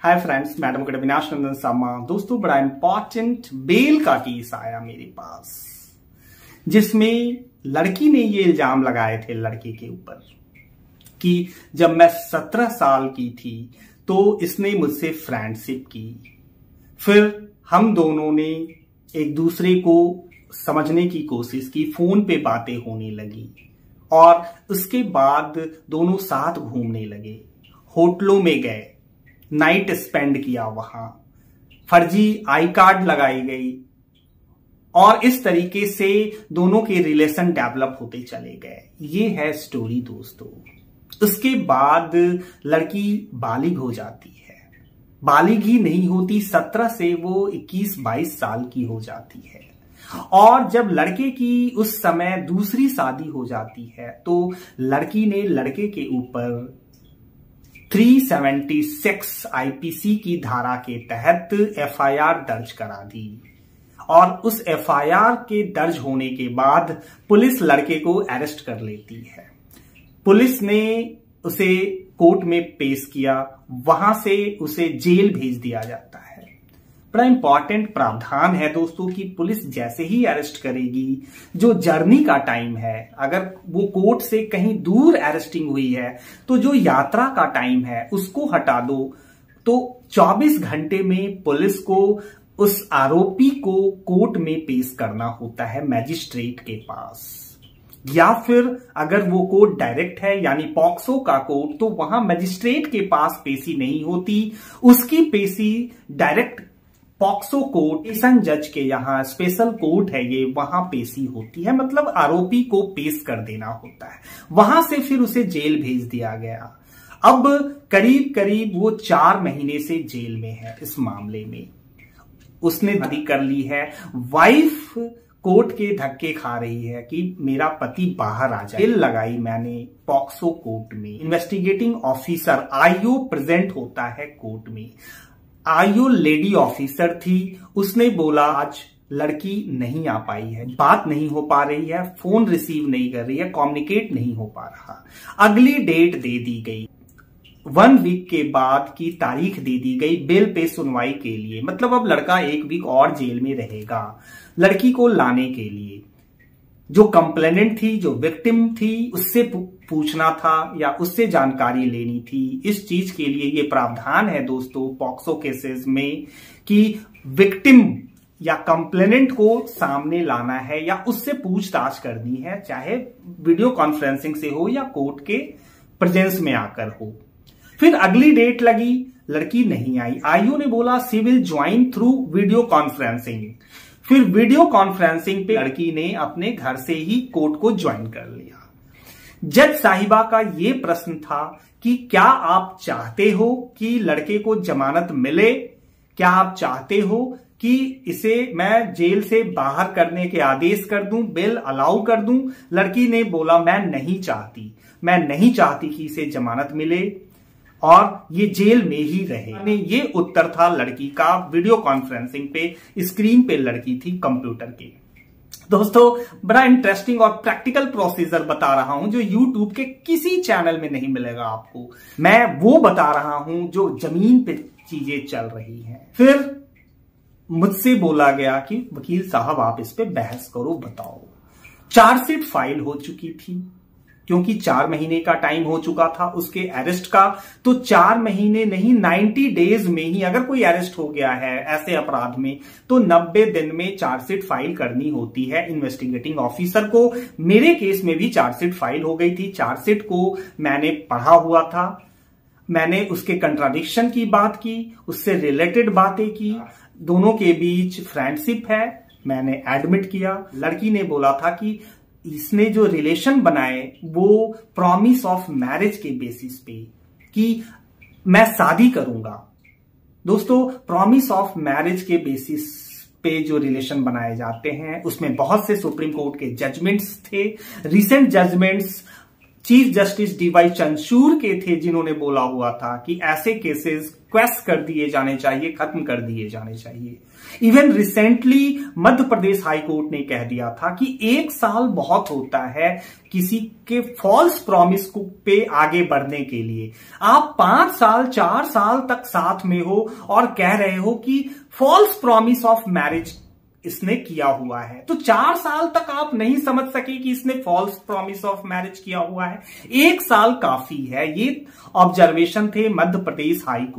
Hi friends, madam Avinash नंदन शर्मा। दोस्तों, बड़ा important bell का केस आया मेरे पास, जिसमें लड़की ने ये इल्जाम लगाए थे लड़के के ऊपर कि जब मैं 17 साल की थी तो इसने मुझसे फ्रेंडशिप की। फिर हम दोनों ने एक दूसरे को समझने की कोशिश की, फोन पे बातें होने लगी और उसके बाद दोनों साथ घूमने लगे, होटलों में गए, नाइट स्पेंड किया, वहां फर्जी आई कार्ड लगाई गई और इस तरीके से दोनों के रिलेशन डेवलप होते चले गए। ये है स्टोरी दोस्तों। उसके बाद लड़की बालिग हो जाती है, बालिग ही नहीं होती, 17 से वो 21-22 साल की हो जाती है। और जब लड़के की उस समय दूसरी शादी हो जाती है तो लड़की ने लड़के के ऊपर 376 आईपीसी की धारा के तहत एफआईआर दर्ज करा दी और उस एफआईआर के दर्ज होने के बाद पुलिस लड़के को अरेस्ट कर लेती है। पुलिस ने उसे कोर्ट में पेश किया, वहां से उसे जेल भेज दिया जाता है। बड़ा इंपॉर्टेंट प्रावधान है दोस्तों कि पुलिस जैसे ही अरेस्ट करेगी, जो जर्नी का टाइम है, अगर वो कोर्ट से कहीं दूर अरेस्टिंग हुई है तो जो यात्रा का टाइम है उसको हटा दो, तो 24 घंटे में पुलिस को उस आरोपी को कोर्ट में पेश करना होता है मैजिस्ट्रेट के पास। या फिर अगर वो कोर्ट डायरेक्ट है यानी पॉक्सो का कोर्ट, तो वहां मैजिस्ट्रेट के पास पेशी नहीं होती, उसकी पेशी डायरेक्ट पॉक्सो कोर्ट, स्टेशन जज के यहाँ स्पेशल कोर्ट है ये, वहां पेशी होती है। मतलब आरोपी को पेश कर देना होता है। वहां से फिर उसे जेल भेज दिया गया। अब करीब करीब वो 4 महीने से जेल में है। इस मामले में उसने शादी कर ली है। वाइफ कोर्ट के धक्के खा रही है कि मेरा पति बाहर आ जाए। जेल लगाई मैंने पॉक्सो कोर्ट में। इन्वेस्टिगेटिंग ऑफिसर आईओ प्रेजेंट होता है कोर्ट में। आईओ लेडी ऑफिसर थी, उसने बोला आज लड़की नहीं आ पाई है, बात नहीं हो पा रही है, फोन रिसीव नहीं कर रही है, कम्युनिकेट नहीं हो पा रहा। अगली डेट दे दी गई, 1 वीक के बाद की तारीख दे दी गई बेल पे सुनवाई के लिए। मतलब अब लड़का 1 वीक और जेल में रहेगा लड़की को लाने के लिए। जो कंप्लेनेंट थी, जो विक्टिम थी, उससे पूछना था या उससे जानकारी लेनी थी। इस चीज के लिए ये प्रावधान है दोस्तों पॉक्सो केसेस में कि विक्टिम या कंप्लेनेंट को सामने लाना है या उससे पूछताछ करनी है, चाहे वीडियो कॉन्फ्रेंसिंग से हो या कोर्ट के प्रेजेंस में आकर हो। फिर अगली डेट लगी, लड़की नहीं आई। आईओ ने बोला she will join through video conferencing. फिर वीडियो कॉन्फ्रेंसिंग पे लड़की ने अपने घर से ही कोर्ट को ज्वाइन कर लिया। जज साहिबा का ये प्रश्न था कि क्या आप चाहते हो कि लड़के को जमानत मिले? क्या आप चाहते हो कि इसे मैं जेल से बाहर करने के आदेश कर दूं, बेल अलाउ कर दूं? लड़की ने बोला मैं नहीं चाहती कि इसे जमानत मिले और ये जेल में ही रहे। ये उत्तर था लड़की का। वीडियो कॉन्फ्रेंसिंग पे स्क्रीन पे लड़की थी कंप्यूटर के। दोस्तों, बड़ा इंटरेस्टिंग और प्रैक्टिकल प्रोसीजर बता रहा हूं जो YouTube के किसी चैनल में नहीं मिलेगा आपको। मैं वो बता रहा हूं जो जमीन पे चीजें चल रही हैं। फिर मुझसे बोला गया कि वकील साहब आप इस पे बहस करो, बताओ। चार्जशीट फाइल हो चुकी थी क्योंकि 4 महीने का टाइम हो चुका था उसके अरेस्ट का। तो 4 महीने नहीं, 90 डेज में ही अगर कोई अरेस्ट हो गया है ऐसे अपराध में तो 90 दिन में चार्जशीट फाइल करनी होती है इन्वेस्टिगेटिंग ऑफिसर को। मेरे केस में भी चार्जशीट फाइल हो गई थी। चार्जशीट को मैंने पढ़ा हुआ था, मैंने उसके कंट्राडिक्शन की बात की, उससे रिलेटेड बातें की, दोनों के बीच फ्रेंडशिप है, मैंने एडमिट किया। लड़की ने बोला था कि इसने जो रिलेशन बनाए वो प्रॉमिस ऑफ मैरिज के बेसिस पे कि मैं शादी करूंगा। दोस्तों, प्रॉमिस ऑफ मैरिज के बेसिस पे जो रिलेशन बनाए जाते हैं उसमें बहुत से सुप्रीम कोर्ट के जजमेंट्स थे। Recent judgments chief justice DY Chandrachud के थे, जिन्होंने बोला हुआ था कि ऐसे केसेस क्वेश्चन कर दिए जाने चाहिए, खत्म कर दिए जाने चाहिए। Even recently Madhya Pradesh high court ने कह दिया था कि 1 साल बहुत होता है किसी के फॉल्स प्रॉमिस पे आगे बढ़ने के लिए। आप 5 साल 4 साल तक साथ में हो और कह रहे हो कि फॉल्स प्रॉमिस ऑफ मैरिज इसने किया हुआ है, तो 4 साल तक आप नहीं समझ सके कि इसने फॉल्स प्रॉमिस ऑफ मैरिज किया हुआ है। 1 साल काफी है। ये ऑब्जर्वेशन थे मध्य प्रदेश हाई कोर्ट।